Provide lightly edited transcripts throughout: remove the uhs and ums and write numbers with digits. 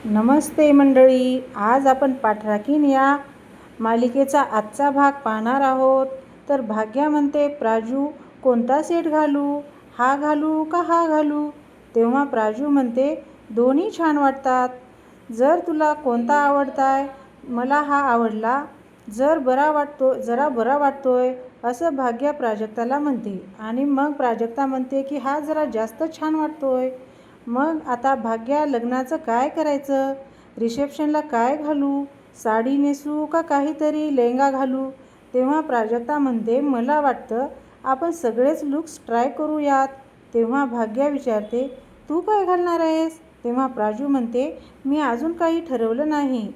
नमस्ते मंडळी, आज आपण पाठराखीण या मालिकेचा आजचा भाग पाहणार आहोत. तर भाग्या म्हणते, प्राजू कोणता सेट घालू, हा घालू का हा घालू? तेव्हा प्राजू म्हणते, दोन्ही छान वाटतात. जर तुला कोणता आवडताय? मला हा आवडला. जरा बरा वाटतोय, असं भाग्या प्राजक्ताला म्हणते. आणि मग प्राजक्ता म्हणते की हा जरा जास्त छान वाटतोय. मग आता भाग्या, लग्नाचं काय करायचं? रिसेप्शनला काय घालू? साडी नेसू का काहीतरी लेहंगा घालू? तेव्हा प्राजक्ता म्हणते, मला वाटतं आपण सगळेच लुक्स ट्राय करूयात. तेव्हा भाग्या विचारते, तू काय घालणार आहेस? तेव्हा प्राजू म्हणते, मी अजून काही ठरवलं नाही.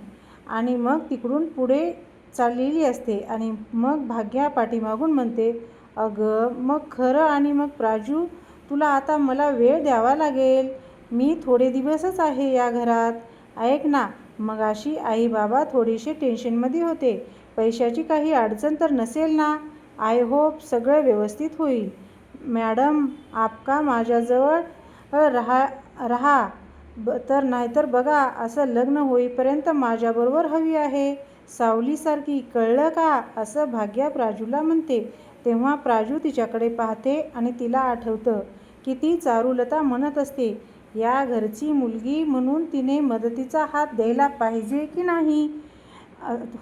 आणि मग तिकडून पुढे चाललेली असते. आणि मग भाग्या पाठीमागून म्हणते, अगं मग खरं. आणि मग प्राजू, तुला आता मला वेळ द्यावा लागेल. मी थोडे दिवसच आहे या घरात. ऐक ना, मगाशी आई बाबा थोडेसे टेन्शनमध्ये होते. पैशाची काही अडचण तर नसेल ना? आय होप सगळं व्यवस्थित होईल. मॅडम, आपका माझ्याजवळ रहा तर नाहीतर बघा, असं लग्न होईपर्यंत माझ्याबरोबर हवी आहे, सावलीसारखी, कळलं का? असं भाग्या प्राजूला म्हणते. तेव्हा प्राजू तिच्याकडे पाहते आणि तिला आठवतं की ती चारुलता म्हणत असते, या घरची मुलगी म्हणून तिने मदतीचा हात द्यायला पाहिजे की नाही?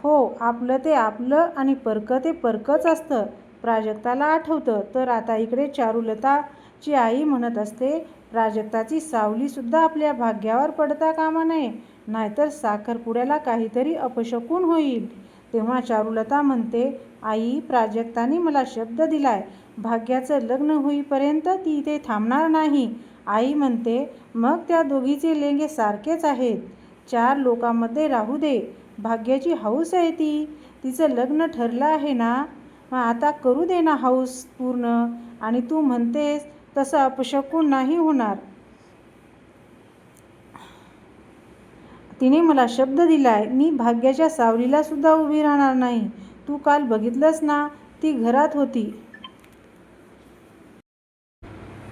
हो, आपलं ते आपलं आणि परकं ते परकंच असतं, प्राजक्ताला आठवतं. तर आता इकडे चारुलताची आई म्हणत असते, प्राजक्ताची सावलीसुद्धा आपल्या भाग्यावर पडता कामा नये, नाहीतर साखरपुड्याला काहीतरी अपशकुन होईल. तेव्हा चारुलता म्हणते, आई, प्राजक्ताने मला शब्द दिलाय, भाग्याचं लग्न होईपर्यंत ती इथे थांबणार नाही. आई म्हणते, मग त्या दोघीचे लेंगे सारखेच आहेत. 4 लोकांमध्ये राहू दे. भाग्याची हौस आहे ती. तिचं लग्न ठरलं आहे ना, मग आता करू दे ना हौस पूर्ण. आणि तू म्हणतेस तसं अपशकुन नाही होणार. तिने मला शब्द दिलाय, मी भाग्याच्या सावलीला सुद्धा उभी राहणार नाही. तू काल बघितलंस ना, ती घरात होती,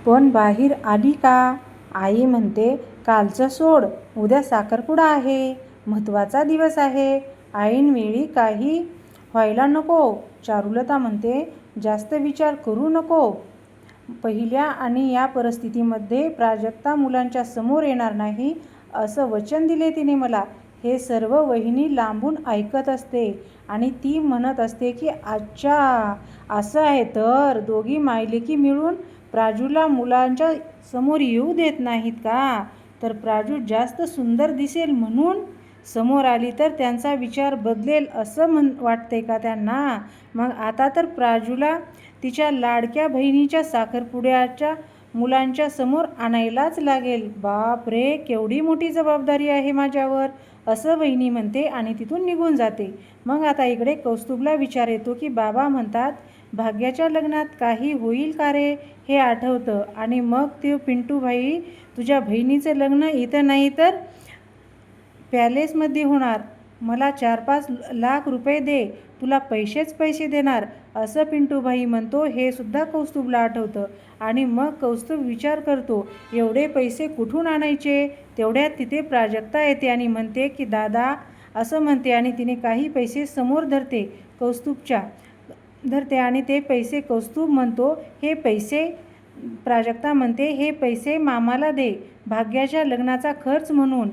पण बाहेर आली का? आई म्हणते, कालचं सोड, उद्या साखरपुडा आहे, महत्त्वाचा दिवस आहे. ऐनवेळी काही व्हायला नको. चारुलता म्हणते, जास्त विचार करू नको. पहिल्या आणि या परिस्थितीमध्ये प्राजक्ता मुलांच्या समोर येणार नाही, असं वचन दिले तिने मला. हे सर्व वहिनी लांबून ऐकत असते आणि ती म्हणत असते की अच्छा, असं आहे तर दोघी मायलेकी मिळून प्राजूला मुलांच्या समोर येऊ देत नाहीत का? तर प्राजू जास्त सुंदर दिसेल म्हणून समोर आली तर त्यांचा विचार बदलेल असं वाटते का त्यांना? मग आता तर प्राजूला तिच्या लाडक्या बहिणीच्या साखरपुड्याच्या मुलांच्या समोर आणायलाच लागेल. बाप रे, केवढी मोठी जबाबदारी आहे माझ्यावर, असं वहिनी म्हणते आणि तिथून निघून जाते. मग आता इकडे कौस्तुभला विचार येतो की बाबा म्हणतात, भाग्याच्या लग्नात काही होईल का रे? हे आठवतं. आणि मग ते पिंटूभाई, तुझ्या बहिणीचं लग्न इथं नाही तर पॅलेसमध्ये होणार, मला 4-5 लाख रुपये दे, तुला पैसे देणार, असं पिंटूभाई म्हणतो. हे सुद्धा कौस्तुभला आठवतं. आणि मग कौस्तुभ विचार करतो, एवढे पैसे कुठून आणायचे? तेवढ्यात तिथे प्राजक्ता येते आणि म्हणते की दादा, असं म्हणते. आणि तिने काही पैसे समोर धरते आणि ते पैसे कौस्तुभ म्हणतो, हे पैसे, प्राजक्ता म्हणते, हे पैसे मामाला दे, भाग्याच्या लग्नाचा खर्च म्हणून.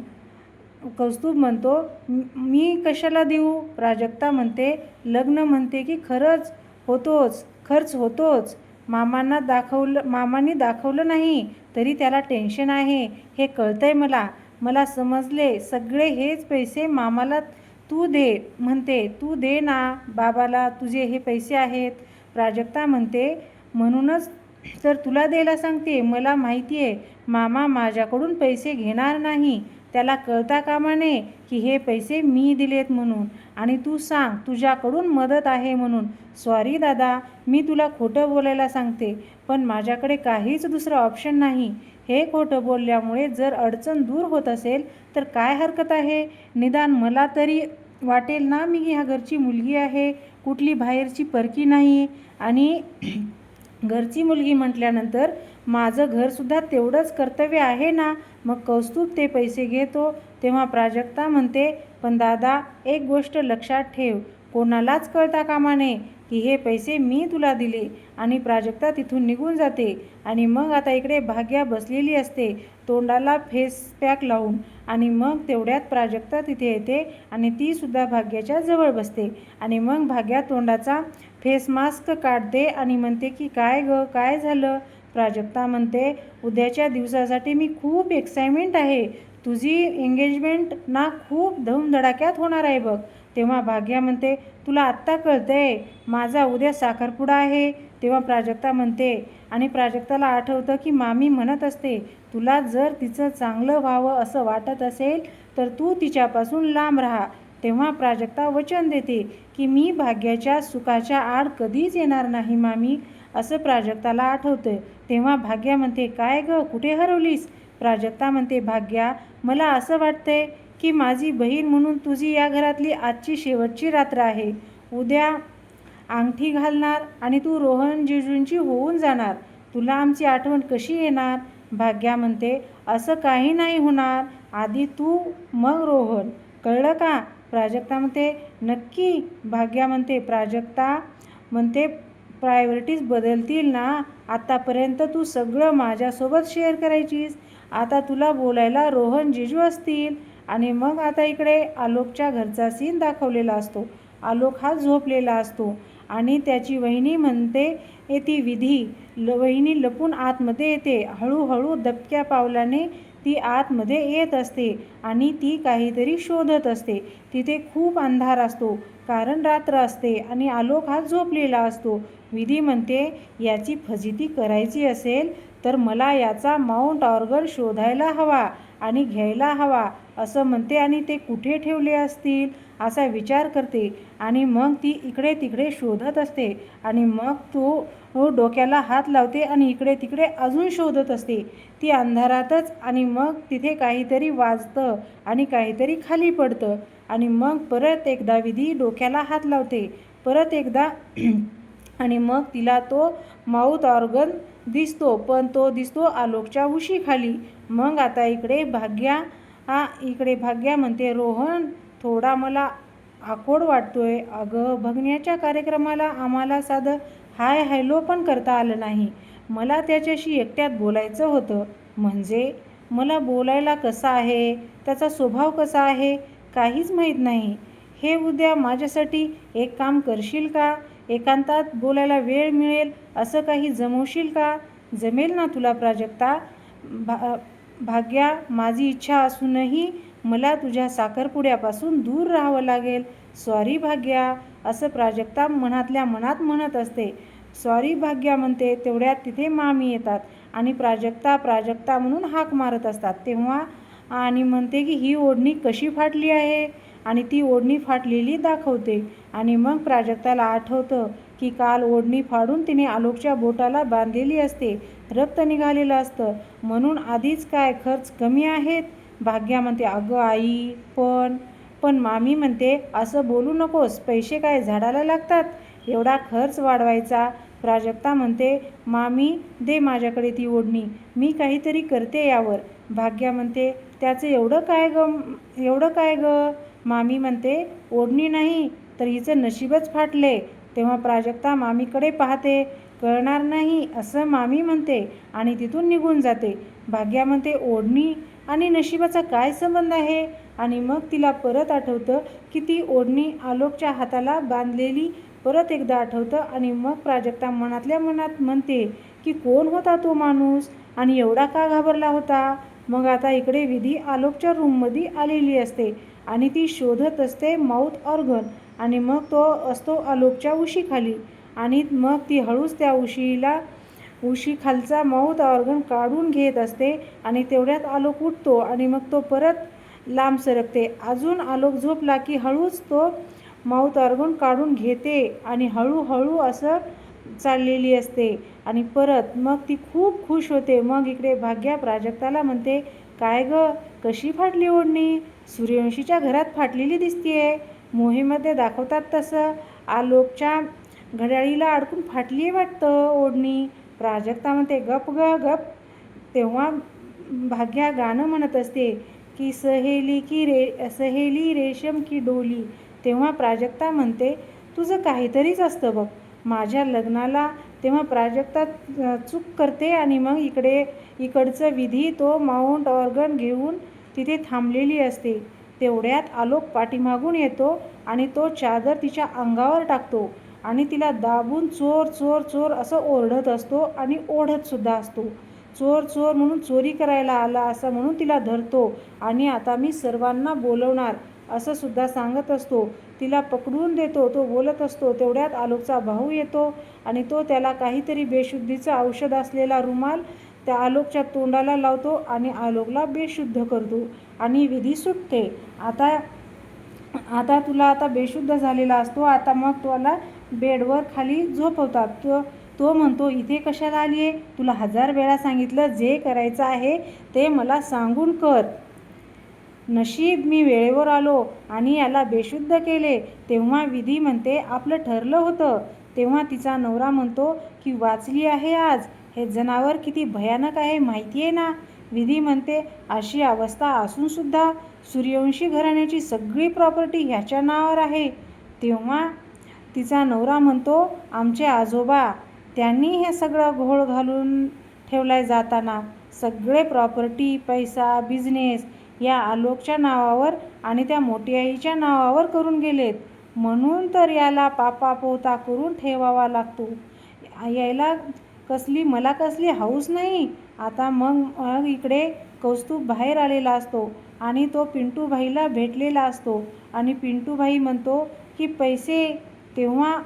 कौस्तुभ म्हणतो, मी कशाला देऊ? प्राजक्ता म्हणते, लग्न म्हणते की खर्च होतोच. मामांनी दाखवलं नाही तरी त्याला टेन्शन आहे, हे कळतंय मला समजले सगळे. हेच पैसे मामाला तू दे म्हणते, तू दे ना बाबाला, तुझे हे पैसे आहेत. प्राजक्ता म्हणते, म्हणूनच तर तुला द्यायला सांगते. मला माहिती आहे मामा माझ्याकडून पैसे घेणार नाही, त्याला कळता कामा नये की हे पैसे मी दिलेत म्हणून. आणि तू सांग तुझ्याकडून मदत आहे म्हणून. सॉरी दादा, मी तुला खोटं बोलायला सांगते, पण माझ्याकडे काहीच दुसरं ऑप्शन नाही. हे खोटं बोलल्यामुळे जर अडचण दूर होत असेल तर काय हरकत आहे? निदान मला तरी वाटेल ना, मी ह्या घरची मुलगी आहे, कुठली बाहेरची परकी नाही. आणि घरची मुलगी म्हटल्यानंतर माझं घरसुद्धा तेवढंच कर्तव्य आहे ना. मग कौस्तुभ ते पैसे घेतो तेव्हा प्राजक्ता म्हणते, पण दादा एक गोष्ट लक्षात ठेव, कोणालाच कळता कामा नये की हे पैसे मी तुला दिले. आणि प्राजक्ता तिथून निघून जाते. आणि मग आता इकडे भाग्या बसलेली असते तोंडाला फेस पॅक लावून. आणि मग तेवढ्यात प्राजक्ता तिथे येते आणि ती सुद्धा भाग्याच्या जवळ बसते. आणि मग भाग्या तोंडाचा फेस मास्क काढते आणि म्हणते की काय ग, काय झालं? प्राजक्ता म्हणते, उद्याच्या दिवसासाठी मी खूप एक्साइटमेंट आहे. तुझी एंगेजमेंट ना खूप धूमधडाक्यात होणार आहे बघ. तेव्हा भाग्या म्हणते, तुला आत्ता कळतंय माझा उद्या साखरपुडा आहे? तेव्हा प्राजक्ता म्हणते, आणि प्राजक्ताला आठवतं की मामी म्हणत असते, तुला जर तिचं चांगलं व्हावं असं वाटत असेल तर तू तिच्यापासून लांब राहा. तेव्हा प्राजक्ता वचन देते की मी भाग्याच्या सुखाच्या आड कधीच येणार नाही मामी, असं प्राजक्ताला आठवतं. तेव्हा भाग्या म्हणते, काय ग, कुठे हरवलीस? प्राजक्ता म्हणते, भाग्या, मला असं वाटतंय की माझी बहीण म्हणून तुझी या घरातली आजची शेवटची रात्र आहे. उद्या अंगठी घालणार आणि तू रोहन जिजूंची होऊन जाणार. तुला आमची आठवण कशी येणार? भाग्या म्हणते, असं काही नाही होणार. आधी तू मग रोहन, कळलं का? प्राजक्ता म्हणते, नक्की? भाग्या म्हणते, प्राजक्ता म्हणते, प्रायोरिटीज बदलतील ना. आत्तापर्यंत तू सगळं माझ्यासोबत शेअर करायचीस, आता तुला बोलायला रोहन जिजू असतील. आणि मग आता इकडे आलोकच्या घरचा सीन दाखवलेला असतो. आलोक हा झोपलेला असतो आणि त्याची वहिनी म्हणते, ती विधी वहिनी लपून आतमध्ये येते. हळूहळू दबक्या पावलाने ती आतमध्ये येत असते आणि ती काहीतरी शोधत असते. तिथे खूप अंधार असतो कारण रात्र असते आणि आलोक हा झोपलेला असतो. विधी म्हणते, याची फजिती करायची असेल तर मला याचा माउंट ऑर्गन शोधायला हवा आणि घ्यायला हवा, असं म्हणते. आणि ते कुठे ठेवले असतील असा विचार करते आणि मग ती इकडे तिकडे शोधत असते. आणि मग तो डोक्याला हात लावते आणि इकडे तिकडे अजून शोधत असते ती अंधारातच. आणि मग तिथे काहीतरी वाजतं आणि काहीतरी खाली पडतं. आणि मग परत एकदा विधी डोक्याला हात लावते, परत एकदा आणि मग तिला तो माउथ ऑर्गन दिसतो, पण तो दिसतो आलोकच्या उशीखाली. मग आता इकडे भाग्या म्हणते, रोहन, थोडा मला आकोड वाटतोय. अगं, बघण्याच्या कार्यक्रमाला आम्हाला साधं हाय हॅलो पण करता आलं नाही. मला त्याच्याशी एकट्यात बोलायचं होतं. म्हणजे मला बोलायला कसा आहे, त्याचा स्वभाव कसा आहे, काहीच माहीत नाही. हे उद्या माझ्यासाठी एक काम करशील का? एकांतात बोलायला वेळ मिळेल असं काही जमवशील का? जमेल ना तुला प्राजक्ता? भाग्या, माझी इच्छा असूनही मला तुझ्या साखरपुड्यापासून दूर राहावं लागेल. सॉरी भाग्या, असं प्राजक्ता मनातल्या मनात म्हणत असते. सॉरी भाग्या म्हणते. तेवढ्यात तिथे मामी येतात आणि प्राजक्ता म्हणून हाक मारत असतात. तेव्हा आणि म्हणते की ही ओढणी कशी फाटली आहे, आणि ती ओढणी फाटलेली दाखवते. आणि मग प्राजक्ताला आठवतं की काल ओढणी फाडून तिने आलोकच्या बोटाला बांधलेली असते, रक्त निघालेलं असतं, म्हणून आधीच काय खर्च कमी आहेत. भाग्या म्हणते, अगं आई, पण मामी म्हणते, असं बोलू नकोस, पैसे काय झाडाला लागतात एवढा खर्च वाढवायचा? प्राजक्ता म्हणते, मामी दे माझ्याकडे ती ओढणी, मी काहीतरी करते यावर. भाग्या म्हणते, त्याचं एवढं काय ग? मामी म्हणते, ओढणी नाही तर हिचं नशीबच फाटले. तेव्हा प्राजक्ता मामीकडे पाहते. कळणार नाही असं मामी म्हणते आणि तिथून निघून जाते. भाग्या म्हणते, ओढणी आणि नशिबाचा काय संबंध आहे? आणि मग तिला परत आठवतं की ती ओढणी आलोकच्या हाताला बांधलेली परत एकदा आठवतं. आणि मग प्राजक्ता मनातल्या मनात म्हणते की कोण होता तो माणूस आणि एवढा का घाबरला होता? मग आता इकडे विधी आलोकच्या रूममध्ये आलेली असते आणि ती शोधत असते माउथ ऑर्गन. आणि मग तो असतो आलोकच्या उशीखाली. आणि मग ती हळूच त्या उशीखालचा माउथ ऑर्गन काढून घेत असते. आणि तेवढ्यात आलोक उठतो आणि मग तो परत लांब सरकते. अजून आलोक झोपला की हळूच तो माउथ ऑर्गन काढून घेते आणि हळूहळू असं चाललेली असते. आणि परत मग ती खूप खुश होते. मग इकडे भाग्या प्राजक्ताला म्हणते, काय ग, कशी फाटली ओढणी? सूर्यवंशीच्या घरात फाटलेली दिसतीये, मोहीमध्ये दाखवतात तसं. आलोकच्या घड्याळीला अडकून फाटली वाटतं ओढणी. प्राजक्ता म्हणते, गप ग गप. तेव्हा भाग्या गाणं म्हणत असते की सहेली रेशम की डोली. तेव्हा प्राजक्ता म्हणते, तुझं काहीतरीच असतं बघ. माझ्या लग्नाला तेव्हा प्राजक्ता चूक करते आणि मग इकडचं विधी तो माउंट ऑर्गन घेऊन तिथे थांबलेली असते. तेवढ्यात आलोक पाठीमागून येतो आणि तो चादर तिच्या अंगावर टाकतो आणि तिला दाबून चोर चोर चोर असं ओरडत असतो आणि ओढतसुद्धा असतो. चोर चोर म्हणून चोरी करायला आला असं म्हणून तिला धरतो आणि आता मी सर्वांना बोलवणार असं सुद्धा सांगत असतो. तिला पकडून देतो. तो बोलत असतो. तेवढ्यात आलोकचा भाऊ येतो आणि तो त्याला काहीतरी बेशुद्धीचं औषध असलेला रुमाल त्या आलोकच्या तोंडाला लावतो आणि आलोकला बेशुद्ध करतो आणि विधी सुटते. आता तुला आता बेशुद्ध झालेला असतो. आता मग तुला बेडवर खाली झोपवतात. तो म्हणतो, इथे कशाला आली आहे? तुला 1000 वेळा सांगितलं, जे करायचं आहे ते मला सांगून कर. नशीब मी वेळेवर आलो आणि याला बेशुद्ध केले. तेव्हा विधी म्हणते, आपलं ठरलं होतं. तेव्हा तिचा नवरा म्हणतो की वाचली आहे आज. हे जनावर किती भयानक आहे माहिती आहे ना? विधी म्हणते, अशी अवस्था असूनसुद्धा सूर्यवंशी घराण्याची सगळी प्रॉपर्टी ह्याच्या नावावर आहे. तेव्हा तिचा नवरा म्हणतो, आमचे आजोबा त्यांनी हे सगळं घोळ घालून ठेवलाय. जाताना सगळे प्रॉपर्टी, पैसा, बिझनेस या आलोकच्या नावावर आणि त्या मोठी आईच्या नावावर करून गेलेत. म्हणून तर याला पापापोता करून ठेवावा लागतो. यायला मला कसली हौस नाही. आता मग इकडे कौस्तुभ बाहेर आलेला असतो आणि तो पिंटूभाईला भेटलेला असतो आणि पिंटूभाई म्हणतो की पैसे. तेव्हा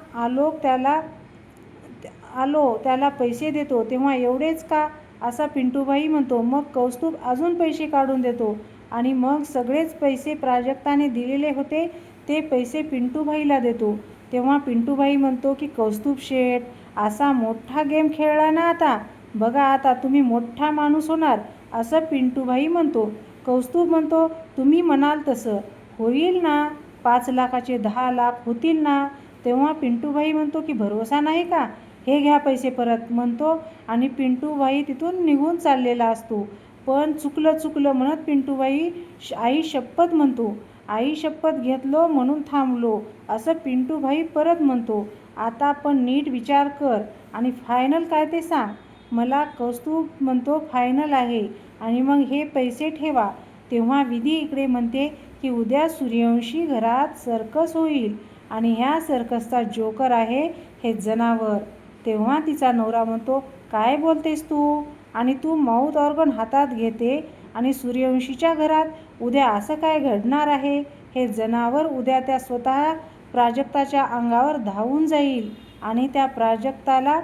त्याला पैसे देतो. तेव्हा एवढेच का असा पिंटूभाई म्हणतो. मग कौस्तुभ अजून पैसे काढून देतो आणि मग सगळेच पैसे प्राजक्ताने दिलेले होते ते पैसे पिंटूभाईला देतो. तेव्हा पिंटूभाई म्हणतो की कौस्तुभ शेठ, असा मोठा गेम खेळला ना आता. बघा आता तुम्ही मोठा माणूस होणार असं पिंटूभाई म्हणतो. कौस्तुभ म्हणतो, तुम्ही म्हणाल तसं होईल ना. 5 लाखाचे 10 लाख होतील ना. तेव्हा पिंटूभाई म्हणतो की भरोसा नाही का? हे घ्या पैसे परत म्हणतो आणि पिंटूभाई तिथून निघून चाललेला असतो. पण चुकलं म्हणत पिंटूभाई आई शपथ म्हणतो. आई शपथ घेतलो म्हणून थांबलो असं पिंटूभाई परत म्हणतो. आता पण नीट विचार कर आणि फायनल काय ते सांग मला. कौस्तुभ म्हणतो, फायनल आहे आणि मग हे पैसे ठेवा. तेव्हा विधी इकडे म्हणते की उद्या सूर्यवंशी घरात सर्कस होईल आणि ह्या सर्कसचा जोकर आहे हे जनावर. तेव्हा तिचा नवरा म्हणतो, काय बोलतेस तू? आणि तू माउथ ऑर्गन हातात घेते आणि सूर्यवंशीच्या घरात उद्या असं काय घडणार आहे? हे जनावर उद्या त्या स्वतः प्राजक्ताच्या अंगावर धावून जाईल आणि त्या प्राजक्ताला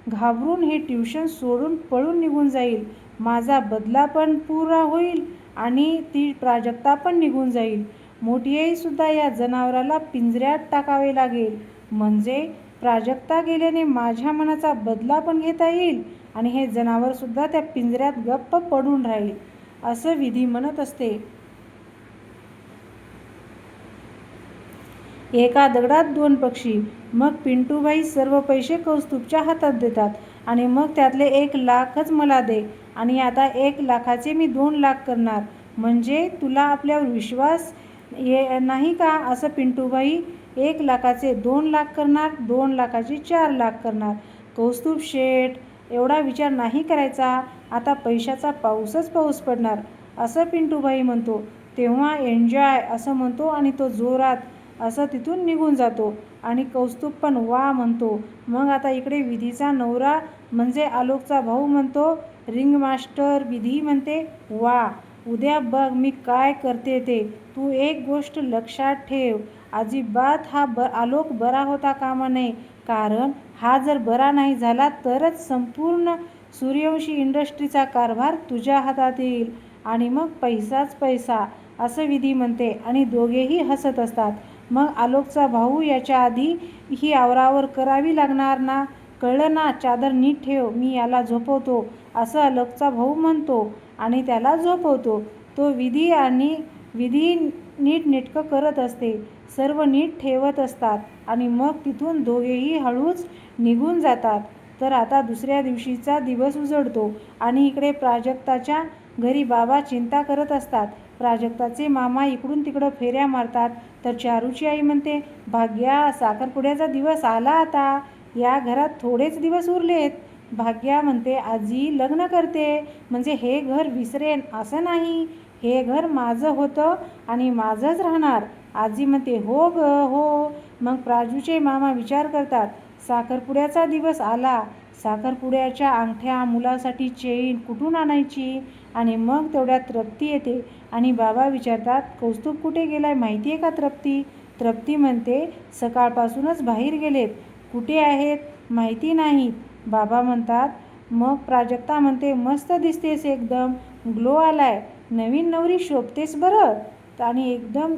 घाबरून हे ट्युशन सोडून पळून निघून जाईल. माझा बदला पण पुरा होईल आणि ती प्राजक्ता पण निघून जाईल. मोठी आईसुद्धा या जनावराला पिंजऱ्यात टाकावे लागेल. म्हणजे प्राजक्ता गेल्याने माझ्या मनाचा बदला पण घेता येईल आणि हे जनावरसुद्धा त्या पिंजऱ्यात गप्प पडून राहील असं विधी म्हणत असते. एका दगडात 2 पक्षी. मग पिंटूभाई सर्व पैसे कौस्तुभच्या हातात देतात आणि मग त्यातले 1 लाखच मला दे आणि आता 1 लाखाचे मी 2 लाख करणार. म्हणजे तुला आपल्यावर विश्वास नाही का? असं पिंटूभाई 1 लाखाचे 2 लाख करणार, 2 लाखाचे 4 लाख करणार. कौस्तुभ शेठ, एवढा विचार नाही करायचा. आता पैशाचा पाऊसच पाऊस पडणार असं पिंटूभाई म्हणतो. तेव्हा एन्जॉय असं म्हणतो आणि तो जोरात असं तिथून निघून जातो आणि कौस्तुभ पण वा म्हणतो. मग आता इकडे विधीचा नवरा म्हणजे आलोकचा भाऊ म्हणतो, रिंग मास्टर. विधी म्हणते, वा, उद्या बघ मी काय करते ते. तू एक गोष्ट लक्षात ठेव, अजिबात आलोक बरा होता कामा नये. कारण हा जर बरा नाही झाला तरच संपूर्ण सूर्यवंशी इंडस्ट्रीचा कारभार तुझ्या हातात येईल आणि मग पैसाच पैसा असं विधी म्हणते आणि दोघेही हसत असतात. मग आलोकचा भाऊ, याच्या आधी ही आवरावर करावी लागणार ना, कळलं ना? चादर नीट ठेव, मी याला झोपवतो असं आलोकचा भाऊ म्हणतो आणि त्याला झोपवतो. तो विधी नीटनेटकं करत असते. सर्व नीट ठेवत असतात आणि मग तिथून दोघेही हळूच निघून जातात. तर आता दुसऱ्या दिवशीचा दिवस उजळतो आणि इकडे प्राजक्ताच्या घरी बाबा चिंता करत असतात प्राजक्ताचे मामा इकडून तिकडं फेऱ्या मारतात. तर चारूची आई म्हणते, भाग्या, साखरपुड्याचा दिवस आला आता. या घरात थोडेच दिवस उरलेत. भाग्या म्हणते, आजी लग्न करते म्हणजे हे घर विसरेन असं नाही. हे घर माझं होतं आणि माझंच राहणार. आजी म्हणते, हो ग हो. मग प्राजूचे मामा विचार करतात, साखरपुड्याचा दिवस आला. साखरपुड्याच्या अंगठ्या, मुलासाठी चेन कुठून आणायची? आणि मग तेवढ्यात तृप्ती येते आणि बाबा विचारतात, कौस्तुभ कुठे गेलाय माहिती आहे का तृप्ती? तृप्ती म्हणते, सकाळपासूनच बाहेर गेलेत. कुठे आहेत माहिती नाहीत. बाबा म्हणतात, मग प्राजक्ता म्हणते, मस्त दिसतेस एकदम, ग्लो आलाय, नवीन नवरी शोभतेस बरं. आणि एकदम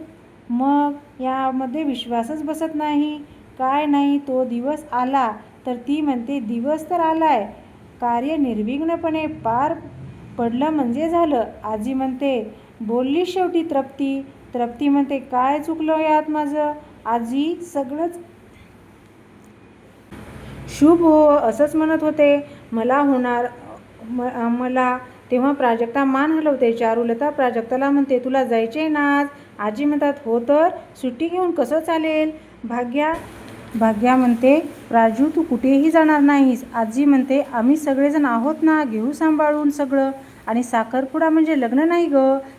मग यामध्ये विश्वासच बसत नाही. काय नाही, तो दिवस आला. तर ती म्हणते, दिवस तर आलाय, कार्य निर्विघ्नपणे पार पडलं म्हणजे झालं. आजी म्हणते, बोलली शेवटी तृप्ती. तृप्ती म्हणते, काय चुकलं यात माझं? आजी सगळंच शुभ हो असंच म्हणत होते. मला होणार मला. तेव्हा प्राजक्ता मान हलवते. चारुलता प्राजक्ताला म्हणते, तुला जायचे ना आज? आजी म्हणतात, हो तर. सुट्टी घेऊन कसं चालेल? भाग्या म्हणते, प्राजू तू कुठेही जाणार नाहीस. आजी म्हणते, आम्ही सगळेजण आहोत ना, घेऊ सांभाळून सगळं. आणि साखरपुडा म्हणजे लग्न नाही ग,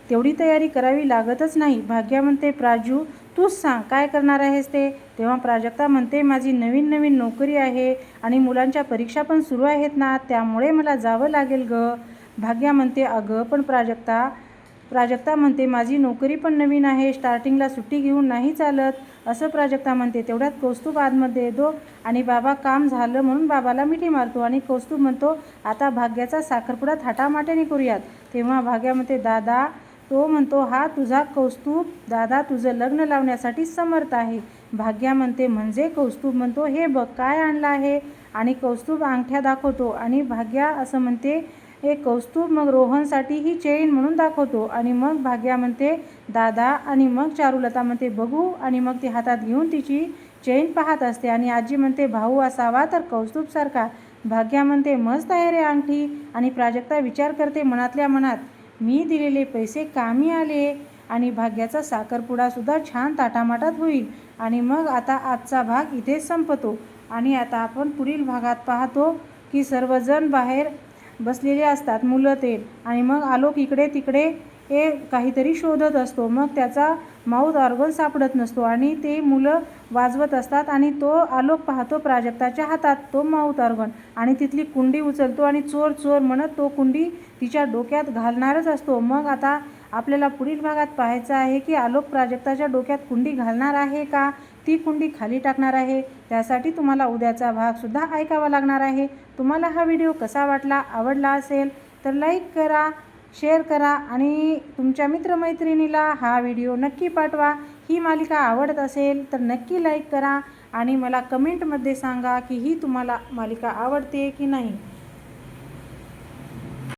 तेवढी तयारी करावी लागतच नाही. भाग्या म्हणते, प्राजू तूच सांग काय करणार आहेस ते? तेव्हा प्राजक्ता म्हणते, माझी नवीन नोकरी आहे आणि मुलांच्या परीक्षा पण सुरू आहेत ना, त्यामुळे मला जावं लागेल ग. भाग्या म्हणते, अगं पण प्राजक्ता म्हणते, माझी नोकरी पण नवीन आहे, स्टार्टिंगला सुट्टी घेऊन नाही चालत असं प्राजक्ता म्हणते. तेवढ्यात कौस्तुभ आतमध्ये येतो आणि बाबा काम झालं म्हणून बाबाला मिठी मारतो आणि कौस्तुभ म्हणतो, आता भाग्याचा साखरपुडा थाटामाट्याने करूयात. तेव्हा भाग्या म्हणते, दादा. तो म्हणतो, हा तुझा कौस्तुभ दादा तुझं लग्न लावण्यासाठी समर्थ आहे. भाग्या म्हणते, म्हणजे? कौस्तुभ म्हणतो, हे बघ काय आणलं आहे. आणि कौस्तुभ अंगठ्या दाखवतो आणि भाग्या असं म्हणते, हे कौस्तुभ मग रोहनसाठी ही चेन म्हणून दाखवतो. आणि मग भाग्या म्हणते, दादा. आणि मग चारुलता म्हणते, बघू. आणि मग ती हातात घेऊन तिची चेन पाहत असते आणि आजी म्हणते, भाऊ असावा तर कौस्तुभसारखा. भाग्या म्हणते, मस्त आहे रे अंगठी. आणि प्राजक्ता विचार करते मनातल्या मनात, मी दिलेले पैसे कामी आले आणि भाग्याचा साखरपुडासुद्धा छान ताटामाटात होईल. आणि मग आता आजचा भाग इथेच संपतो आणि आता आपण पुढील भागात पाहतो की सर्वजण बाहेर बसलेले असतात, मुलं ते. आणि मग आलोक इकडे तिकडे काहीतरी शोधत असतो. मग त्याचा माऊथ ऑर्गन सापडत नसतो आणि ते मुलं वाजवत असतात आणि तो आलोक पाहतो प्राजक्ताच्या हातात तो माऊथ ऑर्गन आणि तिथली कुंडी उचलतो आणि चोर चोर म्हणत तो कुंडी तिच्या डोक्यात घालणारच असतो. मग आता आपल्याला पुढील भागात पाहायचं आहे की आलोक प्राजक्ताच्या डोक्यात कुंडी घालणार आहे का ती कुंडी खाली टाकणार आहे. त्यासाठी तुम्हाला उद्याचा भागसुद्धा ऐकावा लागणार आहे. तुम्हाला हा व्हिडिओ कसा वाटला? आवडला असेल तर लाईक करा, शेअर करा आणि तुमच्या मित्रमैत्रिणीला हा व्हिडिओ नक्की पाठवा. ही मालिका आवडत असेल तर नक्की लाईक करा आणि मला कमेंटमध्ये सांगा की ही तुम्हाला मालिका आवडते की नाही.